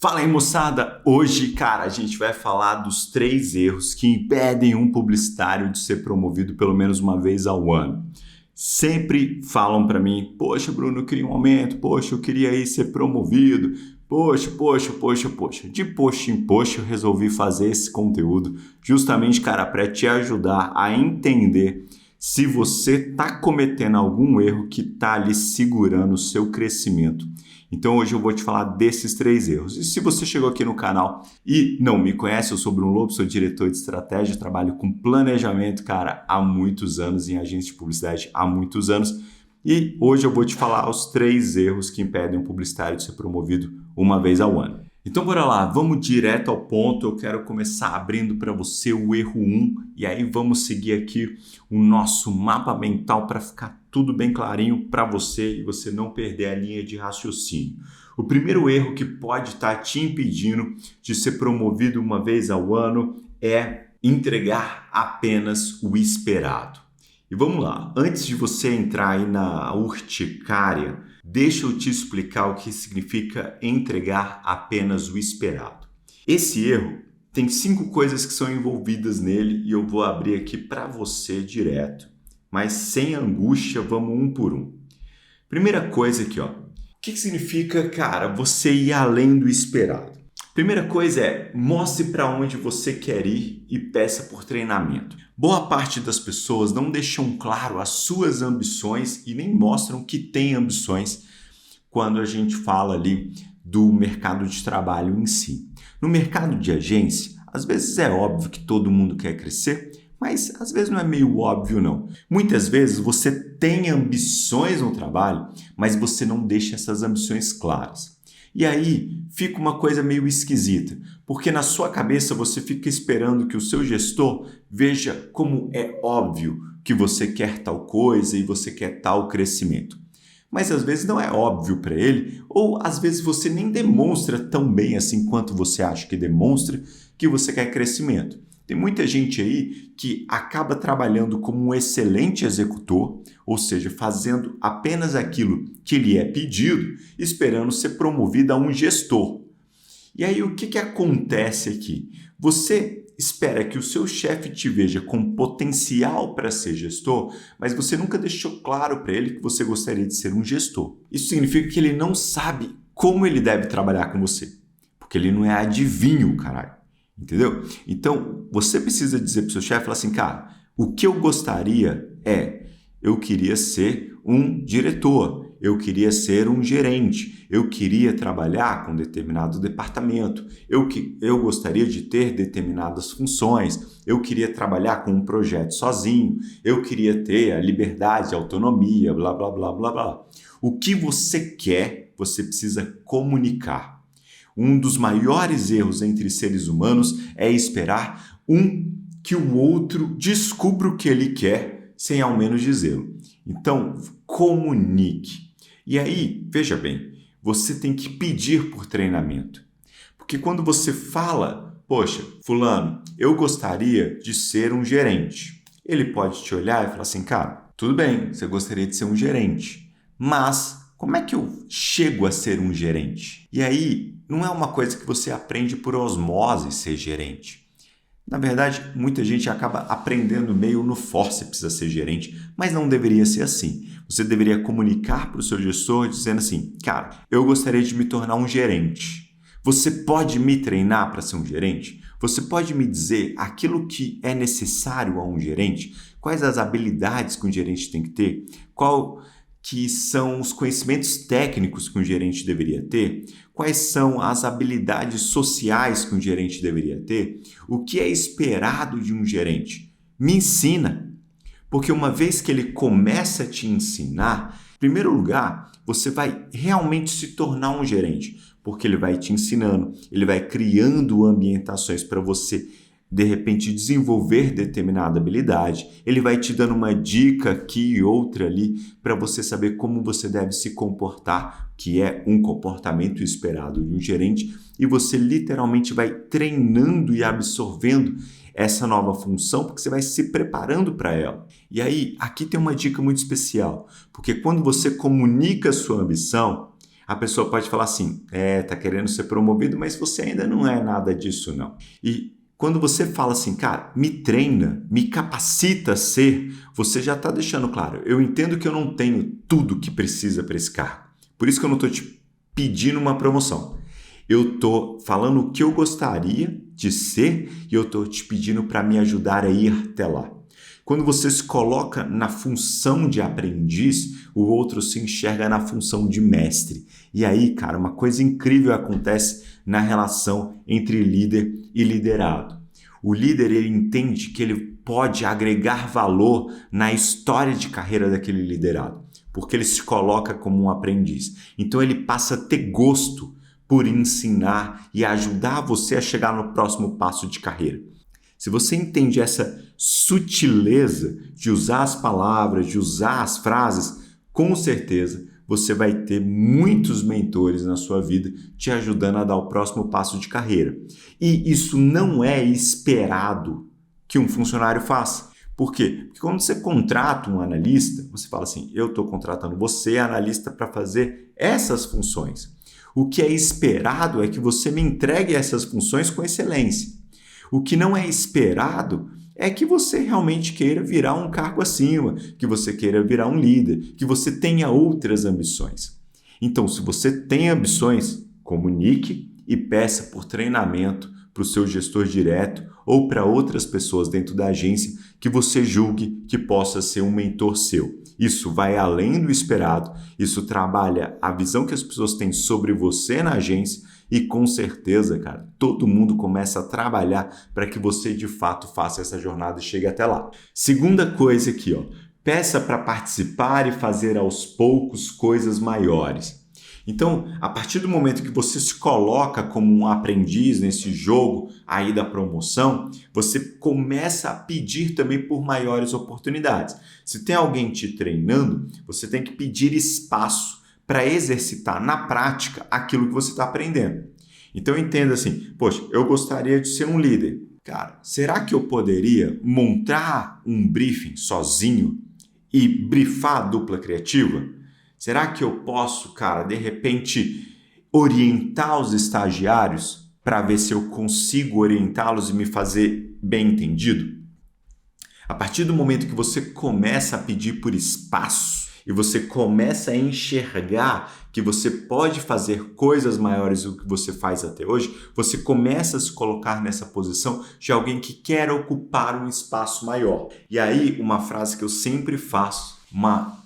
Fala aí, moçada! Hoje, cara, a gente vai falar dos 3 erros que impedem um publicitário de ser promovido pelo menos uma vez ao ano. Sempre falam para mim, poxa, Bruno, eu queria um aumento, poxa, eu queria aí ser promovido, poxa. De poxa em poxa, eu resolvi fazer esse conteúdo justamente, cara, para te ajudar a entender se você está cometendo algum erro que está ali segurando o seu crescimento. Então hoje eu vou te falar desses 3 erros. E se você chegou aqui no canal e não me conhece, eu sou Bruno Lobo, sou diretor de estratégia, trabalho com planejamento, cara, há muitos anos, em agência de publicidade há muitos anos. E hoje eu vou te falar os 3 erros que impedem um publicitário de ser promovido uma vez ao ano. Então bora lá, vamos direto ao ponto. Eu quero começar abrindo para você o erro 1 e aí vamos seguir aqui o nosso mapa mental para ficar tudo bem clarinho para você e você não perder a linha de raciocínio. O primeiro erro que pode estar te impedindo de ser promovido uma vez ao ano é entregar apenas o esperado. E vamos lá, antes de você entrar aí na urticária, deixa eu te explicar o que significa entregar apenas o esperado. Esse erro tem 5 coisas que são envolvidas nele e eu vou abrir aqui para você direto, mas sem angústia, vamos um por um. Primeira coisa aqui, ó. O que significa, cara, você ir além do esperado? Primeira coisa é, mostre para onde você quer ir e peça por treinamento. Boa parte das pessoas não deixam claro as suas ambições e nem mostram que tem ambições quando a gente fala ali do mercado de trabalho em si. No mercado de agência, às vezes é óbvio que todo mundo quer crescer, mas às vezes não é meio óbvio não. Muitas vezes você tem ambições no trabalho, mas você não deixa essas ambições claras. E aí fica uma coisa meio esquisita, porque na sua cabeça você fica esperando que o seu gestor veja como é óbvio que você quer tal coisa e você quer tal crescimento. Mas às vezes não é óbvio para ele, ou às vezes você nem demonstra tão bem assim quanto você acha que demonstra que você quer crescimento. Tem muita gente aí que acaba trabalhando como um excelente executor, ou seja, fazendo apenas aquilo que lhe é pedido, esperando ser promovido a um gestor. E aí o que acontece aqui? Você espera que o seu chefe te veja com potencial para ser gestor, mas você nunca deixou claro para ele que você gostaria de ser um gestor. Isso significa que ele não sabe como ele deve trabalhar com você, porque ele não é adivinho, caralho. Entendeu? Então, você precisa dizer para o seu chefe, falar assim, cara, o que eu gostaria eu queria ser um diretor, eu queria ser um gerente, eu queria trabalhar com determinado departamento, eu gostaria de ter determinadas funções, eu queria trabalhar com um projeto sozinho, eu queria ter a liberdade, a autonomia, blá, blá, blá, blá, blá. O que você quer, você precisa comunicar. Um dos maiores erros entre seres humanos é esperar que o outro descubra o que ele quer sem ao menos dizê-lo. Então, comunique. E aí, veja bem, você tem que pedir por treinamento. Porque quando você fala, poxa, fulano, eu gostaria de ser um gerente. Ele pode te olhar e falar assim, cara, tudo bem, você gostaria de ser um gerente, mas como é que eu chego a ser um gerente? E aí, não é uma coisa que você aprende por osmose ser gerente. Na verdade, muita gente acaba aprendendo meio no forceps a ser gerente, mas não deveria ser assim. Você deveria comunicar para o seu gestor dizendo assim, cara, eu gostaria de me tornar um gerente. Você pode me treinar para ser um gerente? Você pode me dizer aquilo que é necessário a um gerente? Quais as habilidades que um gerente tem que ter? Qual que são os conhecimentos técnicos que um gerente deveria ter? Quais são as habilidades sociais que um gerente deveria ter? O que é esperado de um gerente? Me ensina. Porque uma vez que ele começa a te ensinar, em primeiro lugar, você vai realmente se tornar um gerente, porque ele vai te ensinando, ele vai criando ambientações para você de repente desenvolver determinada habilidade, ele vai te dando uma dica aqui e outra ali para você saber como você deve se comportar, que é um comportamento esperado de um gerente, e você literalmente vai treinando e absorvendo essa nova função, porque você vai se preparando para ela. E aí, aqui tem uma dica muito especial, porque quando você comunica a sua ambição, A pessoa pode falar assim, tá querendo ser promovido, mas você ainda não é nada disso não. E quando você fala assim, cara, me treina, me capacita a ser, você já está deixando claro, eu entendo que eu não tenho tudo que precisa para esse cargo. Por isso que eu não estou te pedindo uma promoção. Eu estou falando o que eu gostaria de ser e eu estou te pedindo para me ajudar a ir até lá. Quando você se coloca na função de aprendiz, o outro se enxerga na função de mestre. E aí, cara, uma coisa incrível acontece na relação entre líder e liderado. O líder, ele entende que ele pode agregar valor na história de carreira daquele liderado, porque ele se coloca como um aprendiz. Então ele passa a ter gosto por ensinar e ajudar você a chegar no próximo passo de carreira. Se você entende essa sutileza de usar as palavras, de usar as frases, com certeza você vai ter muitos mentores na sua vida te ajudando a dar o próximo passo de carreira. E isso não é esperado que um funcionário faça. Por quê? Porque quando você contrata um analista, você fala assim, eu estou contratando você, analista, para fazer essas funções. O que é esperado é que você me entregue essas funções com excelência. O que não é esperado é que você realmente queira virar um cargo acima, que você queira virar um líder, que você tenha outras ambições. Então, se você tem ambições, comunique e peça por treinamento para o seu gestor direto ou para outras pessoas dentro da agência que você julgue que possa ser um mentor seu. Isso vai além do esperado, isso trabalha a visão que as pessoas têm sobre você na agência e com certeza, cara, todo mundo começa a trabalhar para que você de fato faça essa jornada e chegue até lá. Segunda coisa aqui, peça para participar e fazer aos poucos coisas maiores. Então, a partir do momento que você se coloca como um aprendiz nesse jogo aí da promoção, você começa a pedir também por maiores oportunidades. Se tem alguém te treinando, você tem que pedir espaço para exercitar na prática aquilo que você está aprendendo. Então entenda assim, poxa, eu gostaria de ser um líder. Cara, será que eu poderia montar um briefing sozinho e brifar a dupla criativa? Será que eu posso, cara, de repente orientar os estagiários para ver se eu consigo orientá-los e me fazer bem entendido? A partir do momento que você começa a pedir por espaço, e você começa a enxergar que você pode fazer coisas maiores do que você faz até hoje, você começa a se colocar nessa posição de alguém que quer ocupar um espaço maior. E aí, uma frase que eu sempre faço, uma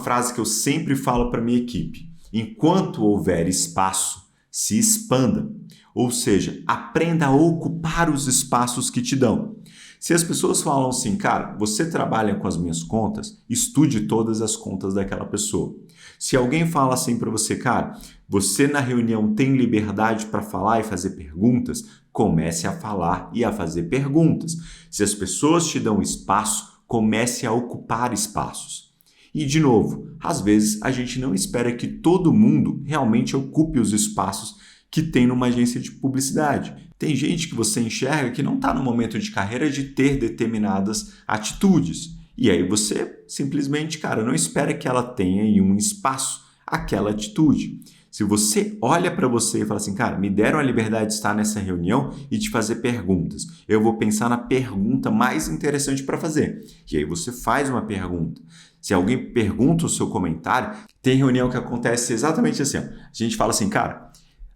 frase que eu sempre falo para minha equipe: enquanto houver espaço, se expanda. Ou seja, aprenda a ocupar os espaços que te dão. Se as pessoas falam assim, cara, você trabalha com as minhas contas, estude todas as contas daquela pessoa. Se alguém fala assim para você, cara, você na reunião tem liberdade para falar e fazer perguntas, comece a falar e a fazer perguntas. Se as pessoas te dão espaço, comece a ocupar espaços. E, de novo, às vezes a gente não espera que todo mundo realmente ocupe os espaços que tem numa agência de publicidade. Tem gente que você enxerga que não está no momento de carreira de ter determinadas atitudes. E aí você simplesmente, cara, não espera que ela tenha em um espaço aquela atitude. Se você olha para você e fala assim, cara, me deram a liberdade de estar nessa reunião e de fazer perguntas. Eu vou pensar na pergunta mais interessante para fazer. E aí você faz uma pergunta. Se alguém pergunta o seu comentário, tem reunião que acontece exatamente assim. A gente fala assim, cara,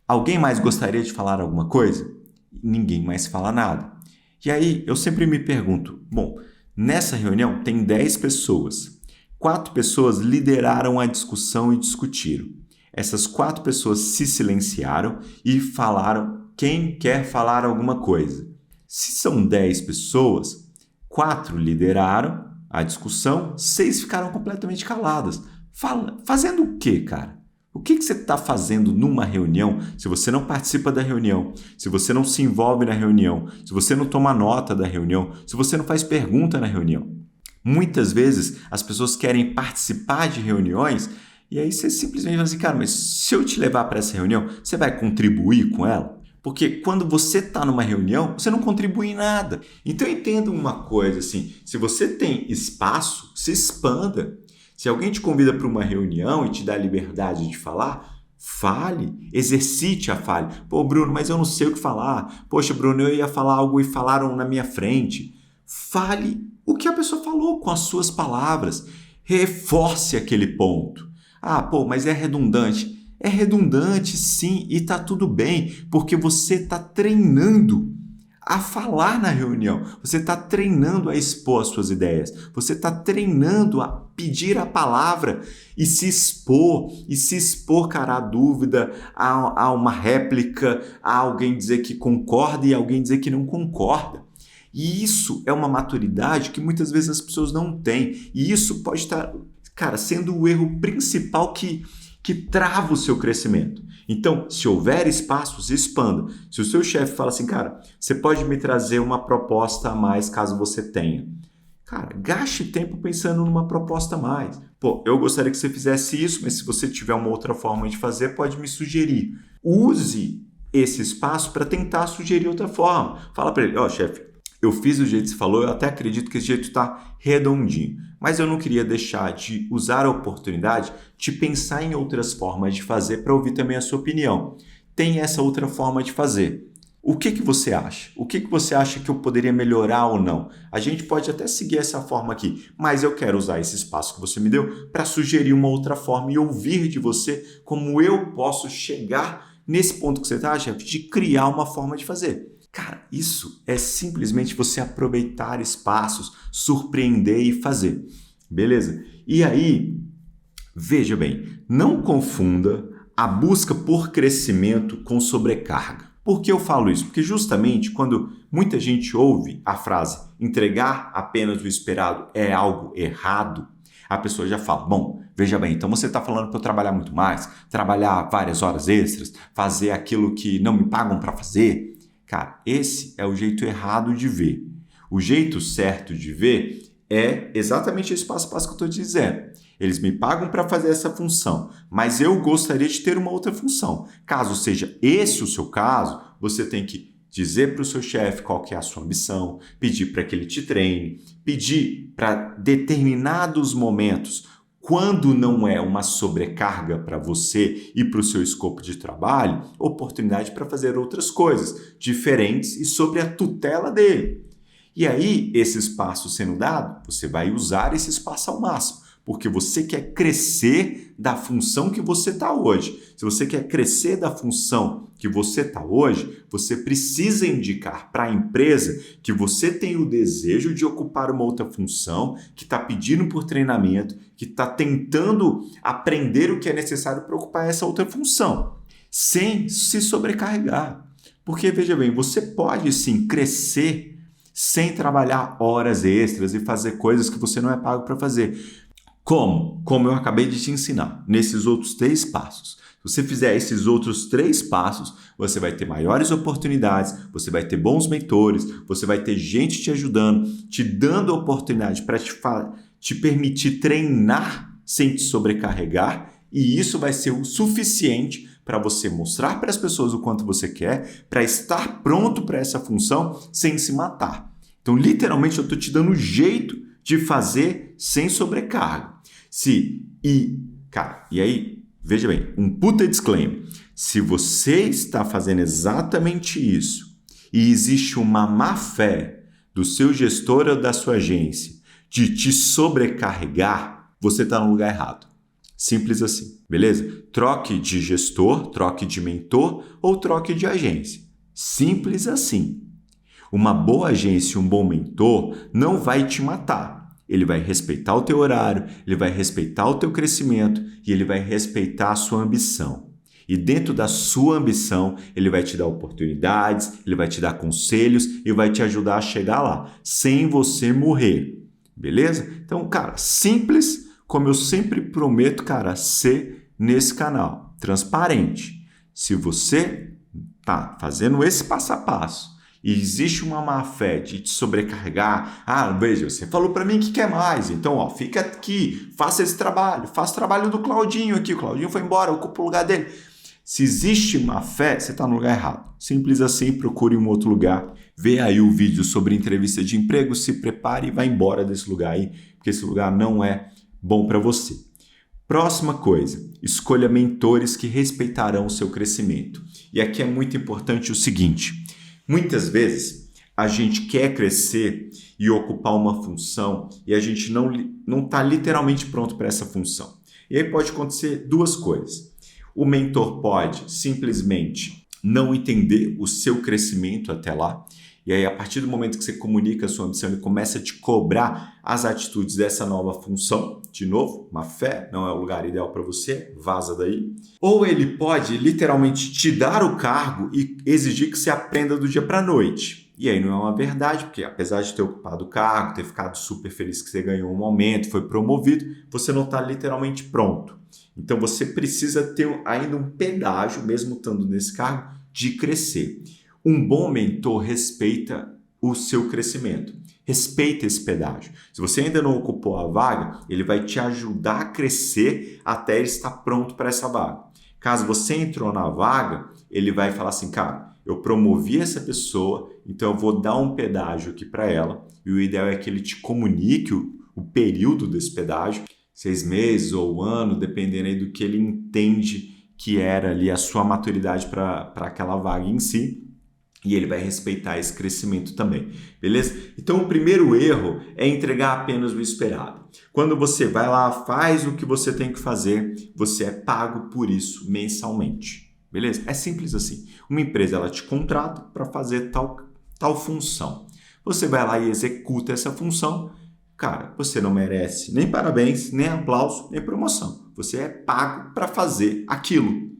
alguém mais gostaria de falar alguma coisa? Ninguém mais fala nada. E aí eu sempre me pergunto, bom, nessa reunião tem 10 pessoas. 4 pessoas lideraram a discussão e discutiram. Essas 4 pessoas se silenciaram e falaram quem quer falar alguma coisa. Se são 10 pessoas, 4 lideraram a discussão, 6 ficaram completamente caladas. Fazendo o quê, cara? O que você está fazendo numa reunião se você não participa da reunião, se você não se envolve na reunião, se você não toma nota da reunião, se você não faz pergunta na reunião? Muitas vezes as pessoas querem participar de reuniões e aí você simplesmente fala assim, cara, mas se eu te levar para essa reunião, você vai contribuir com ela? Porque quando você está numa reunião, você não contribui em nada. Então entenda uma coisa assim, se você tem espaço, se expanda. Se alguém te convida para uma reunião e te dá a liberdade de falar, fale, exercite a fala. Pô, Bruno, mas eu não sei o que falar. Poxa, Bruno, eu ia falar algo e falaram na minha frente. Fale o que a pessoa falou com as suas palavras. Reforce aquele ponto. Ah, pô, mas é redundante. É redundante, sim, e tá tudo bem, porque você está treinando a falar na reunião, você está treinando a expor as suas ideias, você está treinando a pedir a palavra e se expor, cara, à dúvida, a uma réplica, a alguém dizer que concorda e alguém dizer que não concorda. E isso é uma maturidade que muitas vezes as pessoas não têm, e isso pode estar, cara, sendo o erro principal que trava o seu crescimento. Então, se houver espaços, expanda. Se o seu chefe fala assim, cara, você pode me trazer uma proposta a mais caso você tenha. Cara, gaste tempo pensando numa proposta a mais. Pô, eu gostaria que você fizesse isso, mas se você tiver uma outra forma de fazer, pode me sugerir. Use esse espaço para tentar sugerir outra forma. Fala para ele, ó, chefe, eu fiz do jeito que você falou, eu até acredito que esse jeito está redondinho. Mas eu não queria deixar de usar a oportunidade de pensar em outras formas de fazer para ouvir também a sua opinião. Tem essa outra forma de fazer. O que você acha? O que você acha que eu poderia melhorar ou não? A gente pode até seguir essa forma aqui, mas eu quero usar esse espaço que você me deu para sugerir uma outra forma e ouvir de você como eu posso chegar nesse ponto que você está, chefe, de criar uma forma de fazer. Cara, isso é simplesmente você aproveitar espaços, surpreender e fazer. Beleza? E aí, veja bem, não confunda a busca por crescimento com sobrecarga. Por que eu falo isso? Porque justamente quando muita gente ouve a frase entregar apenas o esperado é algo errado, a pessoa já fala, bom, veja bem, então você está falando para eu trabalhar muito mais, trabalhar várias horas extras, fazer aquilo que não me pagam para fazer. Cara, esse é o jeito errado de ver. O jeito certo de ver é exatamente esse passo a passo que eu estou te dizendo. Eles me pagam para fazer essa função, mas eu gostaria de ter uma outra função. Caso seja esse o seu caso, você tem que dizer para o seu chefe qual que é a sua ambição, pedir para que ele te treine, pedir para determinados momentos, quando não é uma sobrecarga para você e para o seu escopo de trabalho, oportunidade para fazer outras coisas diferentes e sob a tutela dele. E aí, esse espaço sendo dado, você vai usar esse espaço ao máximo, porque você quer crescer da função que você está hoje. Se você quer crescer da função que você está hoje, você precisa indicar para a empresa que você tem o desejo de ocupar uma outra função, que está pedindo por treinamento, que está tentando aprender o que é necessário para ocupar essa outra função, sem se sobrecarregar. Porque, veja bem, você pode sim crescer sem trabalhar horas extras e fazer coisas que você não é pago para fazer. Como? Como eu acabei de te ensinar, nesses outros 3 passos. Se você fizer esses outros 3 passos, você vai ter maiores oportunidades, você vai ter bons mentores, você vai ter gente te ajudando, te dando oportunidade para te permitir treinar sem te sobrecarregar, e isso vai ser o suficiente para você mostrar para as pessoas o quanto você quer, para estar pronto para essa função sem se matar. Então, literalmente, eu estou te dando um jeito de fazer sem sobrecarga. E aí, veja bem, um puta disclaimer. Se você está fazendo exatamente isso e existe uma má fé do seu gestor ou da sua agência de te sobrecarregar, você está no lugar errado. Simples assim, beleza? Troque de gestor, troque de mentor ou troque de agência. Simples assim. Uma boa agência e um bom mentor não vai te matar. Ele vai respeitar o teu horário, ele vai respeitar o teu crescimento e ele vai respeitar a sua ambição. E dentro da sua ambição, ele vai te dar oportunidades, ele vai te dar conselhos e vai te ajudar a chegar lá, sem você morrer. Beleza? Então, cara, simples, como eu sempre prometo, cara, ser nesse canal. Transparente. Se você tá fazendo esse passo a passo, e existe uma má fé de te sobrecarregar, veja, você falou para mim que quer mais, então fica aqui, faça esse trabalho, faça o trabalho do Claudinho aqui, o Claudinho foi embora, ocupa o lugar dele. Se existe má fé, você está no lugar errado. Simples assim, procure um outro lugar, vê aí o vídeo sobre entrevista de emprego, se prepare e vá embora desse lugar aí, porque esse lugar não é bom para você. Próxima coisa, escolha mentores que respeitarão o seu crescimento. E aqui é muito importante o seguinte, muitas vezes a gente quer crescer e ocupar uma função e a gente não está literalmente pronto para essa função. E aí pode acontecer duas coisas. O mentor pode simplesmente não entender o seu crescimento até lá. E aí, a partir do momento que você comunica a sua ambição, ele começa a te cobrar as atitudes dessa nova função. De novo, má fé, não é o lugar ideal para você, vaza daí. Ou ele pode literalmente te dar o cargo e exigir que você aprenda do dia para a noite. E aí não é uma verdade, porque apesar de ter ocupado o cargo, ter ficado super feliz que você ganhou um aumento, foi promovido, você não está literalmente pronto. Então você precisa ter ainda um pedágio, mesmo estando nesse cargo, de crescer. Um bom mentor respeita o seu crescimento, respeita esse pedágio. Se você ainda não ocupou a vaga, ele vai te ajudar a crescer até ele estar pronto para essa vaga. Caso você entrou na vaga, ele vai falar assim, cara, eu promovi essa pessoa, então eu vou dar um pedágio aqui para ela, e o ideal é que ele te comunique o período desse pedágio, 6 meses ou 1 ano, dependendo aí do que ele entende que era ali a sua maturidade para aquela vaga em si. E ele vai respeitar esse crescimento também, beleza? Então, o primeiro erro é entregar apenas o esperado. Quando você vai lá, faz o que você tem que fazer, você é pago por isso mensalmente, beleza? É simples assim. Uma empresa, ela te contrata para fazer tal função. Você vai lá e executa essa função. Cara, você não merece nem parabéns, nem aplauso, nem promoção. Você é pago para fazer aquilo.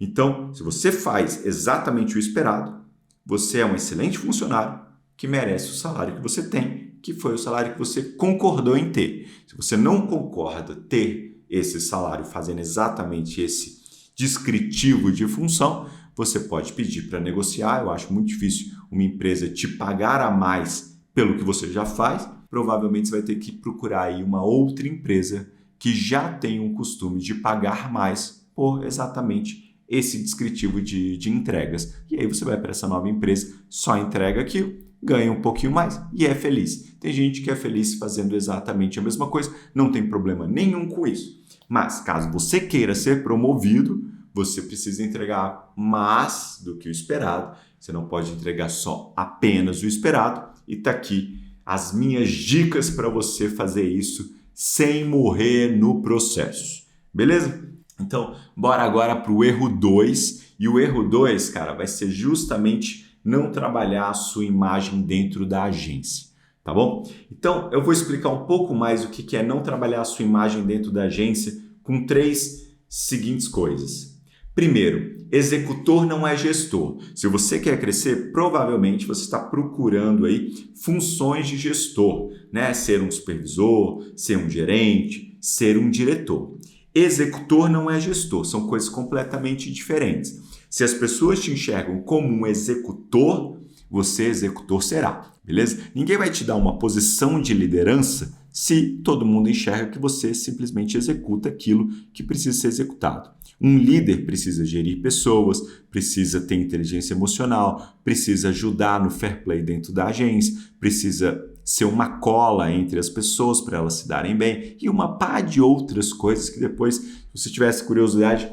Então, se você faz exatamente o esperado, você é um excelente funcionário que merece o salário que você tem, que foi o salário que você concordou em ter. Se você não concorda ter esse salário fazendo exatamente esse descritivo de função, você pode pedir para negociar. Eu acho muito difícil uma empresa te pagar a mais pelo que você já faz. Provavelmente você vai ter que procurar aí uma outra empresa que já tem um costume de pagar mais por exatamente esse descritivo de entregas. E aí você vai para essa nova empresa, só entrega aquilo, ganha um pouquinho mais e é feliz. Tem gente que é feliz fazendo exatamente a mesma coisa, não tem problema nenhum com isso. Mas caso você queira ser promovido, você precisa entregar mais do que o esperado. Você não pode entregar só apenas o esperado. E tá aqui as minhas dicas para você fazer isso sem morrer no processo. Beleza? Então, bora agora para o erro 2. E o erro 2, cara, vai ser justamente não trabalhar a sua imagem dentro da agência, tá bom? Então, eu vou explicar um pouco mais o que é não trabalhar a sua imagem dentro da agência com 3 seguintes coisas. Primeiro, executor não é gestor. Se você quer crescer, provavelmente você está procurando aí funções de gestor, né? Ser um supervisor, ser um gerente, ser um diretor. Executor não é gestor, são coisas completamente diferentes. Se as pessoas te enxergam como um executor, você executor será, beleza? Ninguém vai te dar uma posição de liderança se todo mundo enxerga que você simplesmente executa aquilo que precisa ser executado. Um líder precisa gerir pessoas, precisa ter inteligência emocional, precisa ajudar no fair play dentro da agência, precisa ser uma cola entre as pessoas para elas se darem bem e uma pá de outras coisas que depois, se você tivesse curiosidade,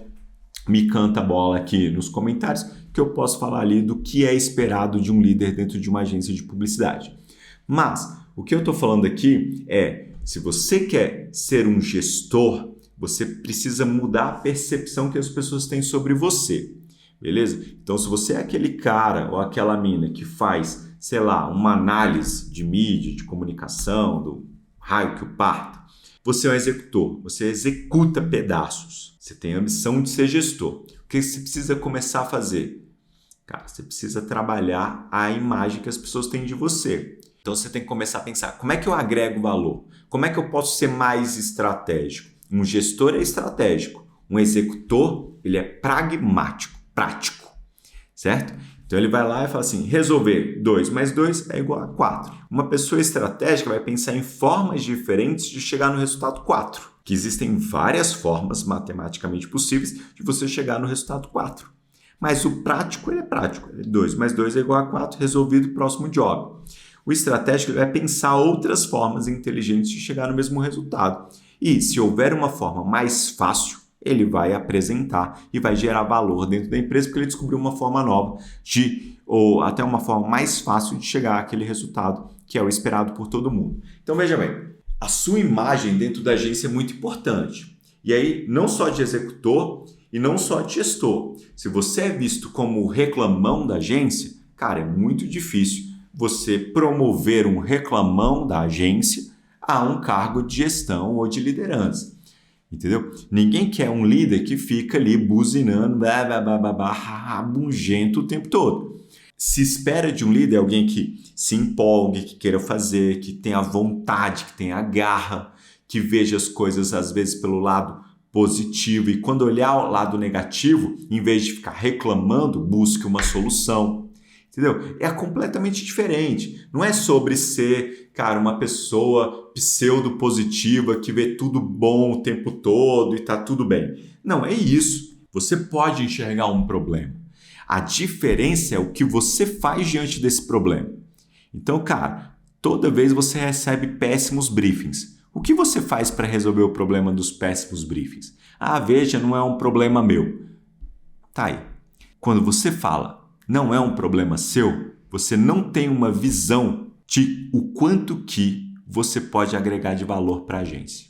me canta a bola aqui nos comentários que eu posso falar ali do que é esperado de um líder dentro de uma agência de publicidade. Mas o que eu estou falando aqui é, se você quer ser um gestor, você precisa mudar a percepção que as pessoas têm sobre você, beleza? Então, se você é aquele cara ou aquela mina que faz, sei lá, uma análise de mídia, de comunicação, do raio que o parta, você é um executor, você executa pedaços, você tem a ambição de ser gestor. O que você precisa começar a fazer? Cara, você precisa trabalhar a imagem que as pessoas têm de você. Então, você tem que começar a pensar, como é que eu agrego valor? Como é que eu posso ser mais estratégico? Um gestor é estratégico, um executor ele é pragmático, prático, certo? Então ele vai lá e fala assim, resolver 2 mais 2 é igual a 4. Uma pessoa estratégica vai pensar em formas diferentes de chegar no resultado 4, que existem várias formas matematicamente possíveis de você chegar no resultado 4. Mas o prático ele é prático, 2 mais 2 é igual a 4, resolvido, próximo job. O estratégico vai pensar outras formas inteligentes de chegar no mesmo resultado. E se houver uma forma mais fácil, ele vai apresentar e vai gerar valor dentro da empresa, porque ele descobriu uma forma nova ou até uma forma mais fácil de chegar àquele resultado que é o esperado por todo mundo. Então veja bem, a sua imagem dentro da agência é muito importante. E aí, não só de executor e não só de gestor. Se você é visto como o reclamão da agência, cara, é muito difícil você promover um reclamão da agência a um cargo de gestão ou de liderança. Entendeu? Ninguém quer um líder que fica ali buzinando, rabugento o tempo todo. Se espera de um líder alguém que se empolgue, que queira fazer, que tenha vontade, que tenha garra, que veja as coisas às vezes pelo lado positivo e quando olhar o lado negativo, em vez de ficar reclamando, busque uma solução. Entendeu? É completamente diferente. Não é sobre ser, cara, uma pessoa pseudo-positiva que vê tudo bom o tempo todo e tá tudo bem. Não, é isso. Você pode enxergar um problema. A diferença é o que você faz diante desse problema. Então, cara, toda vez você recebe péssimos briefings. O que você faz para resolver o problema dos péssimos briefings? Ah, veja, não é um problema meu. Tá aí. Quando você fala, não é um problema seu, você não tem uma visão de o quanto que você pode agregar de valor para a agência.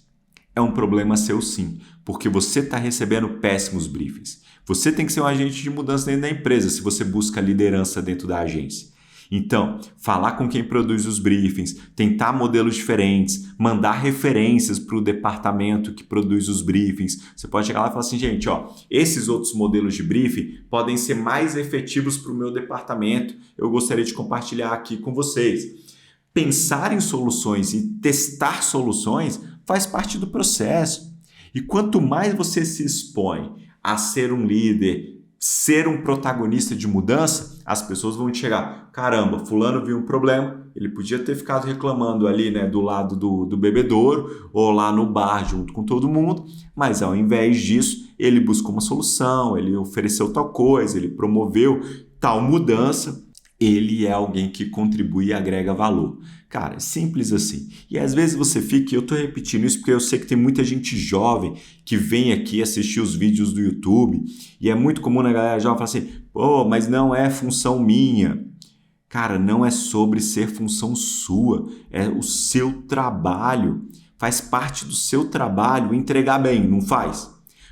É um problema seu sim, porque você está recebendo péssimos briefings. Você tem que ser um agente de mudança dentro da empresa se você busca liderança dentro da agência. Então, falar com quem produz os briefings, tentar modelos diferentes, mandar referências para o departamento que produz os briefings. Você pode chegar lá e falar assim, gente, esses outros modelos de briefing podem ser mais efetivos para o meu departamento. Eu gostaria de compartilhar aqui com vocês. Pensar em soluções e testar soluções faz parte do processo. E quanto mais você se expõe a ser um líder, ser um protagonista de mudança, as pessoas vão te chegar, caramba, fulano viu um problema, ele podia ter ficado reclamando ali, né, do lado do bebedouro ou lá no bar junto com todo mundo, mas ao invés disso, ele buscou uma solução, ele ofereceu tal coisa, ele promoveu tal mudança, ele é alguém que contribui e agrega valor. Cara, é simples assim. E às vezes você fica, e eu tô repetindo isso porque eu sei que tem muita gente jovem que vem aqui assistir os vídeos do YouTube e é muito comum a galera jovem falar assim, mas não é função minha. Cara, não é sobre ser função sua, é o seu trabalho. Faz parte do seu trabalho entregar bem, não faz?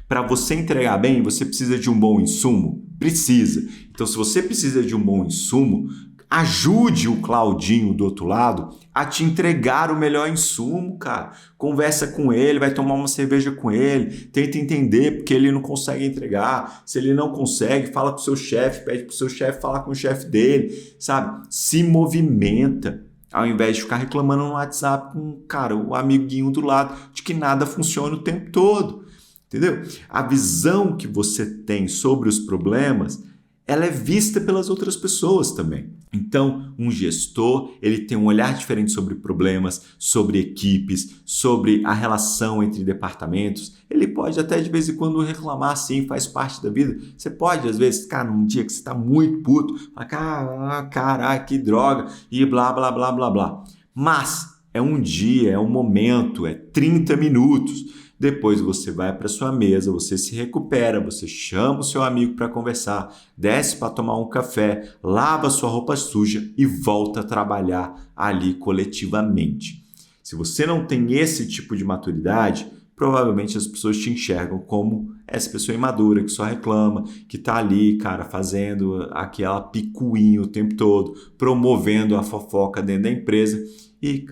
Para você entregar bem, você precisa de um bom insumo? Precisa. Então, se você precisa de um bom insumo, ajude o Claudinho do outro lado a te entregar o melhor insumo, cara. Conversa com ele, vai tomar uma cerveja com ele, tenta entender porque ele não consegue entregar. Se ele não consegue, fala com o seu chefe, pede para o seu chefe falar com o chefe dele, sabe? Se movimenta. Ao invés de ficar reclamando no WhatsApp com, cara, o amiguinho do lado de que nada funciona o tempo todo. Entendeu? A visão que você tem sobre os problemas, ela é vista pelas outras pessoas também. Então, um gestor, ele tem um olhar diferente sobre problemas, sobre equipes, sobre a relação entre departamentos. Ele pode até de vez em quando reclamar, sim, faz parte da vida. Você pode, às vezes, num dia que você está muito puto, falar, caralho, que droga, e blá, blá, blá, blá, blá. Mas é um dia, é um momento, é 30 minutos. Depois você vai para sua mesa, você se recupera, você chama o seu amigo para conversar, desce para tomar um café, lava sua roupa suja e volta a trabalhar ali coletivamente. Se você não tem esse tipo de maturidade, provavelmente as pessoas te enxergam como essa pessoa imadura que só reclama, que está ali, cara, fazendo aquela picuinha o tempo todo, promovendo a fofoca dentro da empresa. E,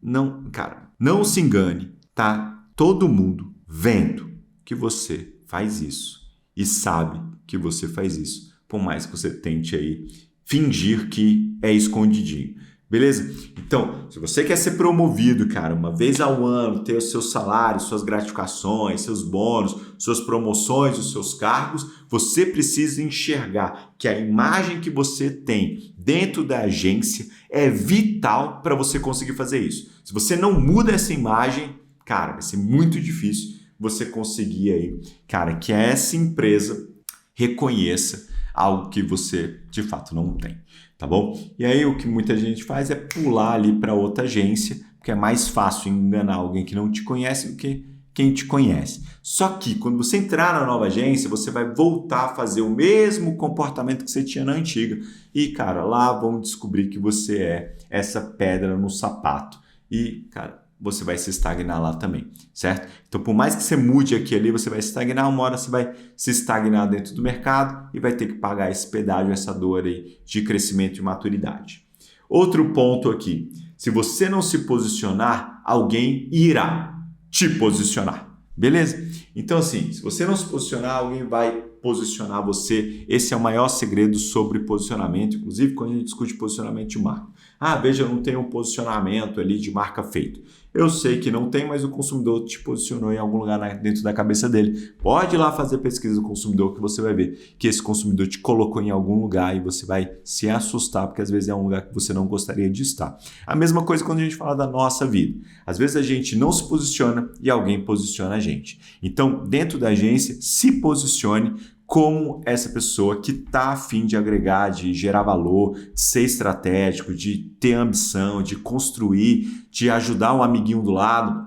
não se engane, tá? Todo mundo vendo que você faz isso e sabe que você faz isso, por mais que você tente aí fingir que é escondidinho, beleza? Então, se você quer ser promovido, cara, uma vez ao ano, ter o seu salário, suas gratificações, seus bônus, suas promoções, os seus cargos, você precisa enxergar que a imagem que você tem dentro da agência é vital para você conseguir fazer isso. Se você não muda essa imagem, cara, vai ser muito difícil você conseguir aí, cara, que essa empresa reconheça algo que você de fato não tem, tá bom? E aí o que muita gente faz é pular ali para outra agência, porque é mais fácil enganar alguém que não te conhece do que quem te conhece. Só que quando você entrar na nova agência, você vai voltar a fazer o mesmo comportamento que você tinha na antiga. E, cara, lá vão descobrir que você é essa pedra no sapato. E, cara, você vai se estagnar lá também, certo? Então, por mais que você mude aqui e ali, você vai se estagnar, uma hora você vai se estagnar dentro do mercado e vai ter que pagar esse pedágio, essa dor aí de crescimento e maturidade. Outro ponto aqui, se você não se posicionar, alguém irá te posicionar, beleza? Então, assim, se você não se posicionar, alguém vai posicionar você. Esse é o maior segredo sobre posicionamento, inclusive quando a gente discute posicionamento de marca. Ah, veja, eu não tenho um posicionamento ali de marca feito. Eu sei que não tem, mas o consumidor te posicionou em algum lugar dentro da cabeça dele. Pode ir lá fazer pesquisa do consumidor que você vai ver que esse consumidor te colocou em algum lugar e você vai se assustar porque às vezes é um lugar que você não gostaria de estar. A mesma coisa quando a gente fala da nossa vida. Às vezes a gente não se posiciona e alguém posiciona a gente. Então, dentro da agência, se posicione como essa pessoa que está a fim de agregar, de gerar valor, de ser estratégico, de ter ambição, de construir, de ajudar um amiguinho do lado.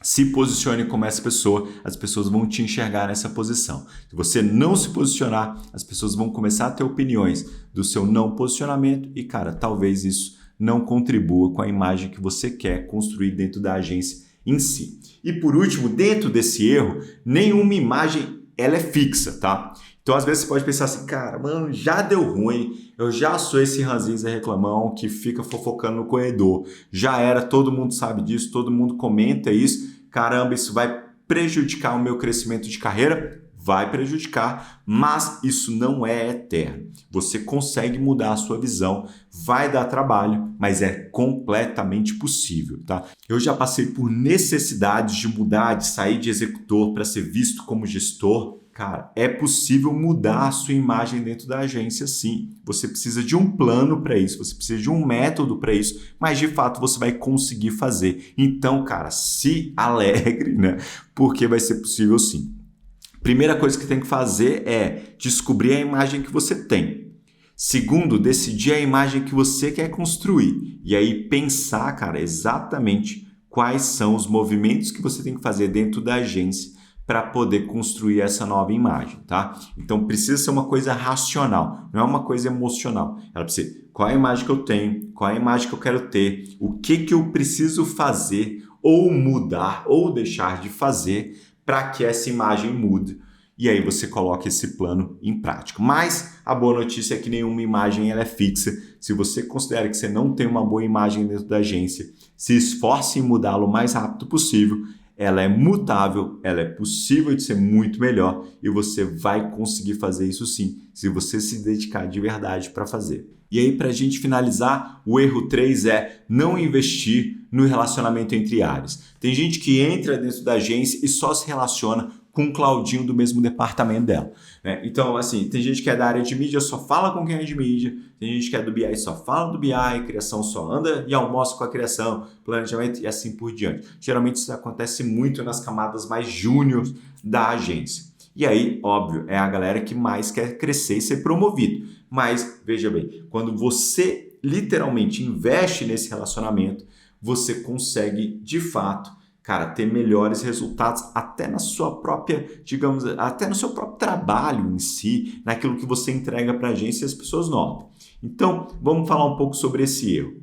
Se posicione como essa pessoa, as pessoas vão te enxergar nessa posição. Se você não se posicionar, as pessoas vão começar a ter opiniões do seu não posicionamento e, cara, talvez isso não contribua com a imagem que você quer construir dentro da agência em si. E por último, dentro desse erro, nenhuma imagem ela é fixa, tá? Então, às vezes você pode pensar assim, cara, mano, já deu ruim, eu já sou esse ranzinza reclamão que fica fofocando no corredor, já era, todo mundo sabe disso, todo mundo comenta isso, caramba, isso vai prejudicar o meu crescimento de carreira? Vai prejudicar, mas isso não é eterno. Você consegue mudar a sua visão, vai dar trabalho, mas é completamente possível, tá? Eu já passei por necessidades de mudar, de sair de executor para ser visto como gestor. Cara, é possível mudar a sua imagem dentro da agência, sim. Você precisa de um plano para isso, você precisa de um método para isso, mas de fato você vai conseguir fazer. Então, cara, se alegre, né? Porque vai ser possível sim. Primeira coisa que tem que fazer é descobrir a imagem que você tem. Segundo, decidir a imagem que você quer construir. E aí pensar, cara, exatamente quais são os movimentos que você tem que fazer dentro da agência para poder construir essa nova imagem, tá? Então precisa ser uma coisa racional, não é uma coisa emocional. Ela precisa ser qual é a imagem que eu tenho, qual é a imagem que eu quero ter, o que eu preciso fazer ou mudar ou deixar de fazer para que essa imagem mude. E aí você coloca esse plano em prática. Mas a boa notícia é que nenhuma imagem ela é fixa. Se você considera que você não tem uma boa imagem dentro da agência, se esforce em mudá-la o mais rápido possível. Ela é mutável, ela é possível de ser muito melhor e você vai conseguir fazer isso sim, se você se dedicar de verdade para fazer. E aí, para a gente finalizar, o erro 3 é não investir no relacionamento entre áreas. Tem gente que entra dentro da agência e só se relaciona com o Claudinho do mesmo departamento dela, né? Então, assim, tem gente que é da área de mídia, só fala com quem é de mídia, tem gente que é do BI, só fala do BI, criação só anda e almoça com a criação, planejamento e assim por diante. Geralmente isso acontece muito nas camadas mais júnior da agência. E aí, óbvio, é a galera que mais quer crescer e ser promovido. Mas, veja bem, quando você literalmente investe nesse relacionamento, você consegue, de fato, cara, ter melhores resultados até na sua própria, digamos, até no seu próprio trabalho em si, naquilo que você entrega para a agência e as pessoas notam. Então, vamos falar um pouco sobre esse erro.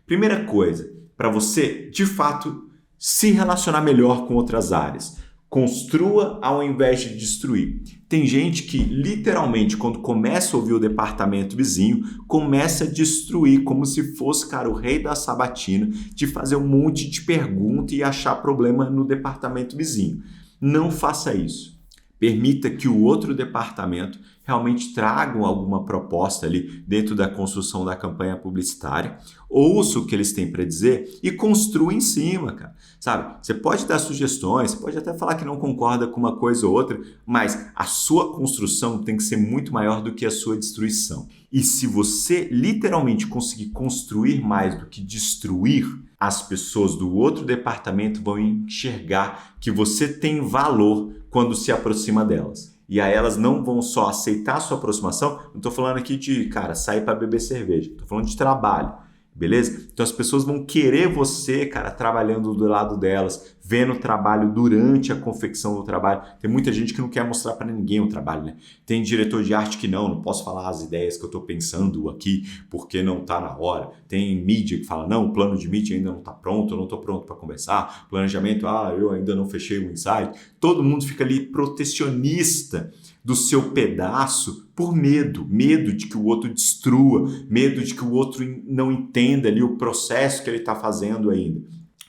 Primeira coisa, para você, de fato, se relacionar melhor com outras áreas. Construa ao invés de destruir. Tem gente que, literalmente, quando começa a ouvir o departamento vizinho, começa a destruir como se fosse, cara, o rei da sabatina, de fazer um monte de pergunta e achar problema no departamento vizinho. Não faça isso. Permita que o outro departamento realmente traga alguma proposta ali dentro da construção da campanha publicitária, ouça o que eles têm para dizer e construa em cima, cara. Sabe? Você pode dar sugestões, você pode até falar que não concorda com uma coisa ou outra, mas a sua construção tem que ser muito maior do que a sua destruição. E se você literalmente conseguir construir mais do que destruir, as pessoas do outro departamento vão enxergar que você tem valor quando se aproxima delas. E aí elas não vão só aceitar a sua aproximação, não estou falando aqui de, cara, sair para beber cerveja, estou falando de trabalho. beleza? Então as pessoas vão querer você, cara, trabalhando do lado delas, vendo o trabalho durante a confecção do trabalho. Tem muita gente que não quer mostrar para ninguém o trabalho, né? Tem diretor de arte que não posso falar as ideias que eu estou pensando aqui porque não está na hora. Tem mídia que fala, não, o plano de mídia ainda não está pronto, eu não estou pronto para conversar. Planejamento, eu ainda não fechei o insight. Todo mundo fica ali protecionista do seu pedaço por medo de que o outro destrua, medo de que o outro não entenda ali o processo que ele está fazendo ainda.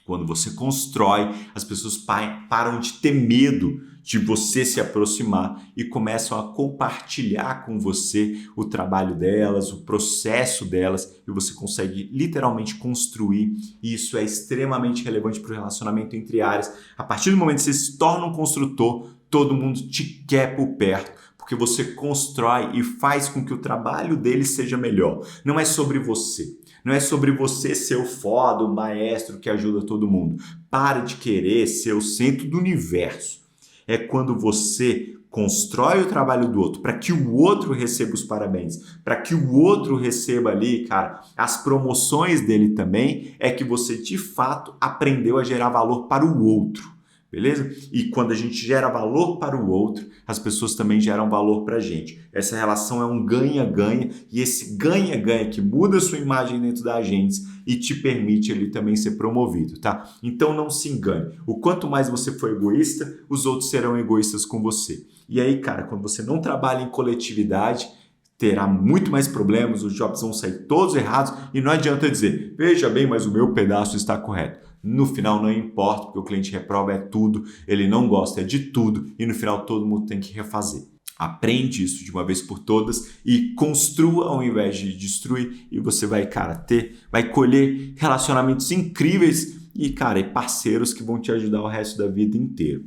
Quando você constrói, as pessoas param de ter medo de você se aproximar e começam a compartilhar com você o trabalho delas, o processo delas, e você consegue literalmente construir, e isso é extremamente relevante para o relacionamento entre áreas. A partir do momento que você se torna um construtor, todo mundo te quer por perto, porque você constrói e faz com que o trabalho deles seja melhor. Não é sobre você. Não é sobre você ser o foda, o maestro que ajuda todo mundo. Para de querer ser o centro do universo. É quando você constrói o trabalho do outro para que o outro receba os parabéns, para que o outro receba ali, cara, as promoções dele também, é que você de fato aprendeu a gerar valor para o outro. Beleza? E quando a gente gera valor para o outro, as pessoas também geram valor para a gente. Essa relação é um ganha-ganha, e esse ganha-ganha que muda a sua imagem dentro da agência e te permite ele também ser promovido, tá? Então não se engane. O quanto mais você for egoísta, os outros serão egoístas com você. E aí, cara, quando você não trabalha em coletividade, terá muito mais problemas, os jobs vão sair todos errados e não adianta dizer, veja bem, mas o meu pedaço está correto. No final não importa, porque o cliente reprova é tudo, ele não gosta de tudo e no final todo mundo tem que refazer. Aprende isso de uma vez por todas e construa ao invés de destruir e você vai, cara, vai colher relacionamentos incríveis e, cara, parceiros que vão te ajudar o resto da vida inteiro.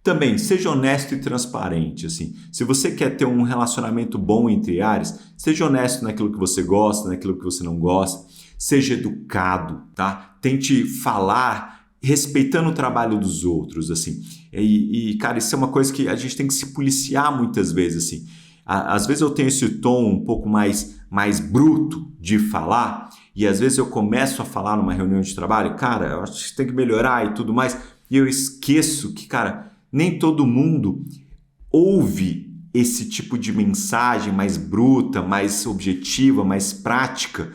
Também, seja honesto e transparente, assim. Se você quer ter um relacionamento bom entre áreas, seja honesto naquilo que você gosta, naquilo que você não gosta. Seja educado, tá? Tente falar respeitando o trabalho dos outros, assim. Cara, isso é uma coisa que a gente tem que se policiar muitas vezes, assim. Às vezes eu tenho esse tom um pouco mais bruto de falar e às vezes eu começo a falar numa reunião de trabalho, cara, eu acho que tem que melhorar e tudo mais, e eu esqueço que, cara, nem todo mundo ouve esse tipo de mensagem mais bruta, mais objetiva, mais prática.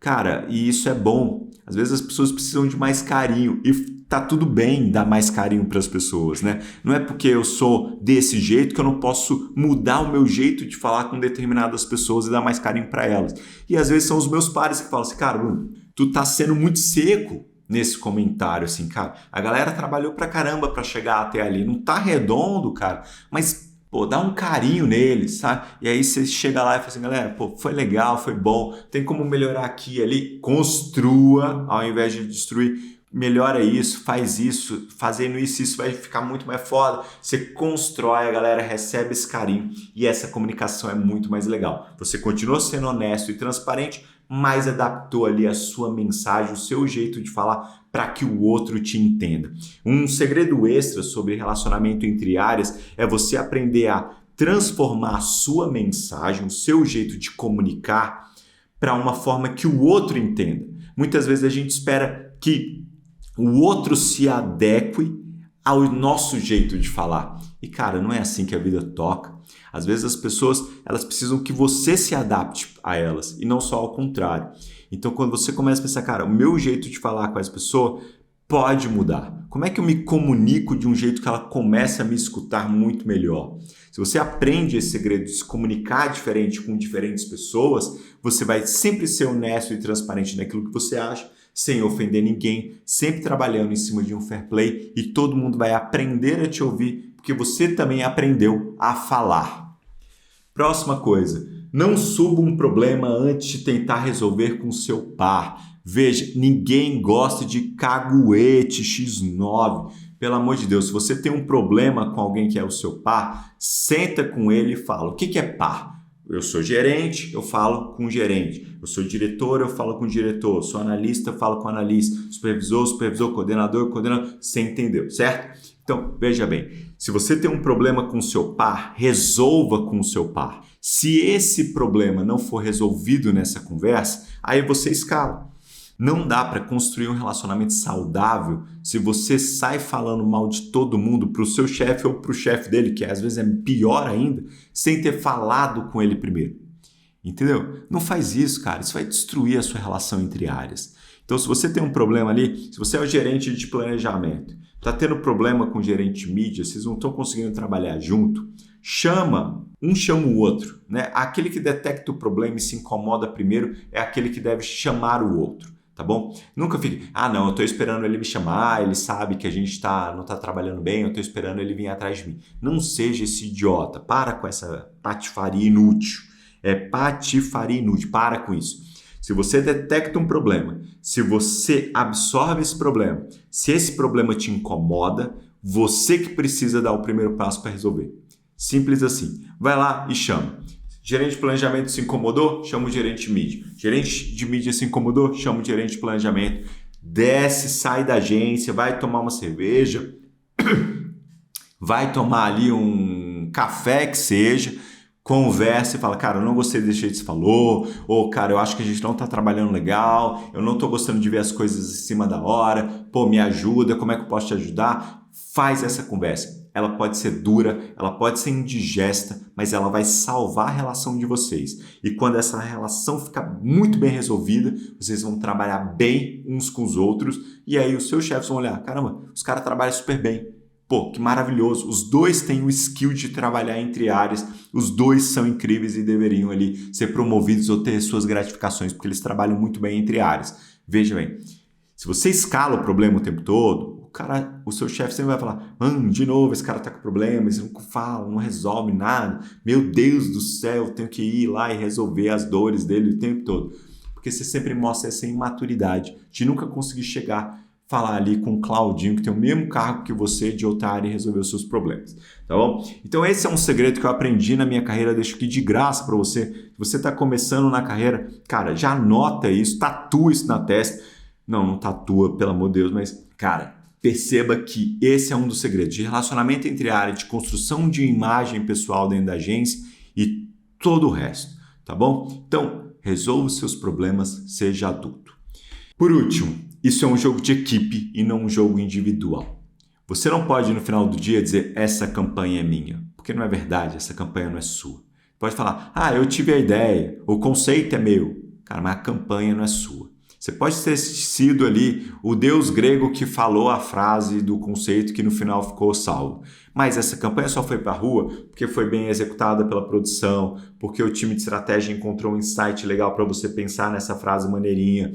Cara, e isso é bom. Às vezes as pessoas precisam de mais carinho e tá tudo bem dar mais carinho para as pessoas, né? Não é porque eu sou desse jeito que eu não posso mudar o meu jeito de falar com determinadas pessoas e dar mais carinho para elas. E às vezes são os meus pares que falam assim, cara, Bruno, tu tá sendo muito seco nesse comentário, assim, cara. A galera trabalhou pra caramba pra chegar até ali. Não tá redondo, cara, mas pô, dá um carinho neles, sabe? E aí você chega lá e fala assim, galera, pô, foi legal, foi bom, tem como melhorar aqui e ali. Construa ao invés de destruir. Melhora isso, faz isso, fazendo isso vai ficar muito mais foda. Você constrói, a galera recebe esse carinho e essa comunicação é muito mais legal. Você continua sendo honesto e transparente, mas adaptou ali a sua mensagem, o seu jeito de falar para que o outro te entenda. Um segredo extra sobre relacionamento entre áreas é você aprender a transformar a sua mensagem, o seu jeito de comunicar para uma forma que o outro entenda. Muitas vezes a gente espera que o outro se adeque ao nosso jeito de falar. E, cara, não é assim que a vida toca. Às vezes as pessoas elas precisam que você se adapte a elas e não só ao contrário. Então, quando você começa a pensar, cara, o meu jeito de falar com essa pessoa pode mudar. Como é que eu me comunico de um jeito que ela comece a me escutar muito melhor? Se você aprende esse segredo de se comunicar diferente com diferentes pessoas, você vai sempre ser honesto e transparente naquilo que você acha, sem ofender ninguém, sempre trabalhando em cima de um fair play e todo mundo vai aprender a te ouvir porque você também aprendeu a falar. Próxima coisa, não suba um problema antes de tentar resolver com seu par. Veja, ninguém gosta de caguete X9. Pelo amor de Deus, se você tem um problema com alguém que é o seu par, senta com ele e fala, o que é par? Eu sou gerente, eu falo com o gerente. Eu sou diretor, eu falo com o diretor. Sou analista, eu falo com o analista. Supervisor, coordenador. Você entendeu, certo? Então, veja bem, se você tem um problema com o seu par, resolva com o seu par. Se esse problema não for resolvido nessa conversa, aí você escala. Não dá para construir um relacionamento saudável se você sai falando mal de todo mundo para o seu chefe ou para o chefe dele, que às vezes é pior ainda, sem ter falado com ele primeiro. Entendeu? Não faz isso, cara. Isso vai destruir a sua relação entre áreas. Então, se você tem um problema ali, se você é o gerente de planejamento, está tendo problema com o gerente de mídia, vocês não estão conseguindo trabalhar junto, chama o outro, né? Aquele que detecta o problema e se incomoda primeiro é aquele que deve chamar o outro, tá bom? Nunca fique, não, eu estou esperando ele me chamar, ele sabe que a gente não está trabalhando bem, eu estou esperando ele vir atrás de mim. Não seja esse idiota, para com essa patifaria inútil. Patifaria inútil, para com isso. Se você detecta um problema, se você absorve esse problema, se esse problema te incomoda, você que precisa dar o primeiro passo para resolver. Simples assim. Vai lá e chama. Gerente de planejamento se incomodou? Chama o gerente de mídia. Gerente de mídia se incomodou? Chama o gerente de planejamento. Desce, sai da agência, vai tomar uma cerveja, vai tomar ali um café que seja, conversa e fala, cara, eu não gostei desse jeito que você falou, ou cara, eu acho que a gente não está trabalhando legal, eu não estou gostando de ver as coisas em cima da hora, pô, me ajuda, como é que eu posso te ajudar? Faz essa conversa. Ela pode ser dura, ela pode ser indigesta, mas ela vai salvar a relação de vocês. E quando essa relação ficar muito bem resolvida, vocês vão trabalhar bem uns com os outros, e aí os seus chefes vão olhar, caramba, os caras trabalham super bem. Pô, que maravilhoso. Os dois têm o skill de trabalhar entre áreas, os dois são incríveis e deveriam ali ser promovidos ou ter suas gratificações, porque eles trabalham muito bem entre áreas. Veja bem, se você escala o problema o tempo todo, o seu chefe sempre vai falar, de novo, esse cara tá com problema, ele não fala, não resolve nada, meu Deus do céu, eu tenho que ir lá e resolver as dores dele o tempo todo. Porque você sempre mostra essa imaturidade de nunca conseguir falar ali com o Claudinho, que tem o mesmo cargo que você, de outra área, e resolver os seus problemas, tá bom? Então esse é um segredo que eu aprendi na minha carreira, deixo aqui de graça para você. Se você está começando na carreira, cara, já anota isso, tatua isso na testa. Não tatua, pelo amor de Deus, mas, cara, perceba que esse é um dos segredos de relacionamento entre a área de construção de imagem pessoal dentro da agência e todo o resto, tá bom? Então, resolva os seus problemas, seja adulto. Por último, isso é um jogo de equipe e não um jogo individual. Você não pode no final do dia dizer essa campanha é minha, porque não é verdade, essa campanha não é sua. Pode falar, eu tive a ideia, o conceito é meu. Cara, mas a campanha não é sua. Você pode ter sido ali o deus grego que falou a frase do conceito que no final ficou salvo. Mas essa campanha só foi para a rua porque foi bem executada pela produção, porque o time de estratégia encontrou um insight legal para você pensar nessa frase maneirinha.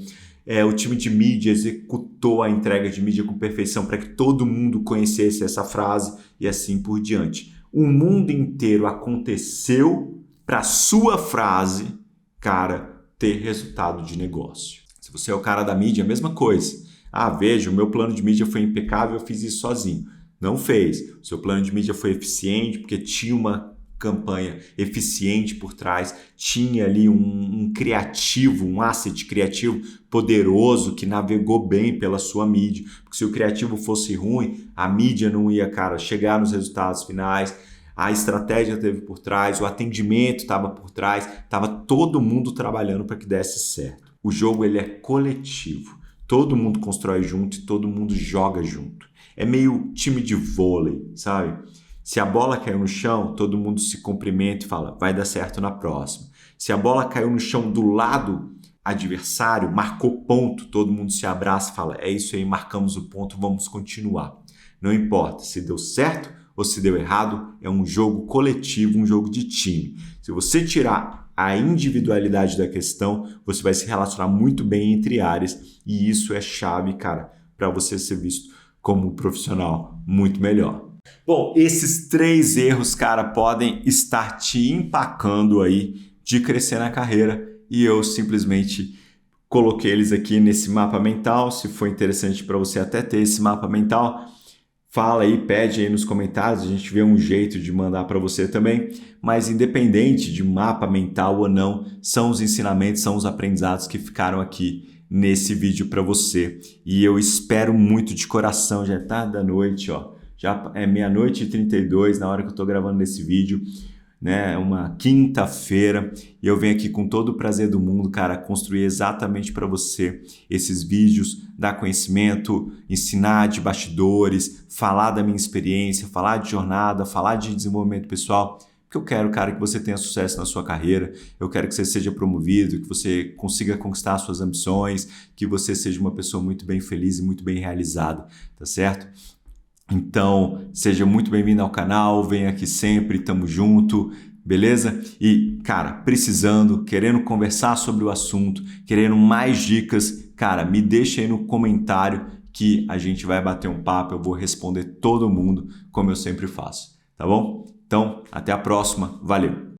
O time de mídia executou a entrega de mídia com perfeição para que todo mundo conhecesse essa frase e assim por diante. O mundo inteiro aconteceu para a sua frase, cara, ter resultado de negócio. Se você é o cara da mídia, a mesma coisa. Veja, o meu plano de mídia foi impecável, eu fiz isso sozinho. Não fez. O seu plano de mídia foi eficiente porque tinha uma campanha eficiente por trás, tinha ali um criativo, um asset criativo poderoso que navegou bem pela sua mídia. Porque se o criativo fosse ruim, a mídia não ia, chegar nos resultados finais. A estratégia teve por trás, o atendimento estava por trás, estava todo mundo trabalhando para que desse certo. O jogo ele é coletivo, todo mundo constrói junto e todo mundo joga junto. É meio time de vôlei, sabe? Se a bola caiu no chão, todo mundo se cumprimenta e fala, vai dar certo na próxima. Se a bola caiu no chão do lado adversário, marcou ponto, todo mundo se abraça e fala, é isso aí, marcamos o ponto, vamos continuar. Não importa se deu certo ou se deu errado, é um jogo coletivo, um jogo de time. Se você tirar a individualidade da questão, você vai se relacionar muito bem entre áreas e isso é chave, para você ser visto como um profissional muito melhor. Bom, esses 3 erros, podem estar te empacando aí de crescer na carreira e eu simplesmente coloquei eles aqui nesse mapa mental. Se for interessante para você até ter esse mapa mental, fala aí, pede aí nos comentários, a gente vê um jeito de mandar para você também, mas independente de mapa mental ou não, são os ensinamentos, são os aprendizados que ficaram aqui nesse vídeo para você. E eu espero muito de coração, já é tarde da noite, já é 00:32 na hora que eu estou gravando esse vídeo. né? Uma quinta-feira e eu venho aqui com todo o prazer do mundo, cara, construir exatamente para você esses vídeos, dar conhecimento, ensinar de bastidores, falar da minha experiência, falar de jornada, falar de desenvolvimento pessoal. Porque eu quero, cara, que você tenha sucesso na sua carreira, eu quero que você seja promovido, que você consiga conquistar suas ambições, que você seja uma pessoa muito bem feliz e muito bem realizada, tá certo? Então, seja muito bem-vindo ao canal, vem aqui sempre, tamo junto, beleza? E, cara, precisando, querendo conversar sobre o assunto, querendo mais dicas, cara, me deixa aí no comentário que a gente vai bater um papo, eu vou responder todo mundo, como eu sempre faço, tá bom? Então, até a próxima, valeu!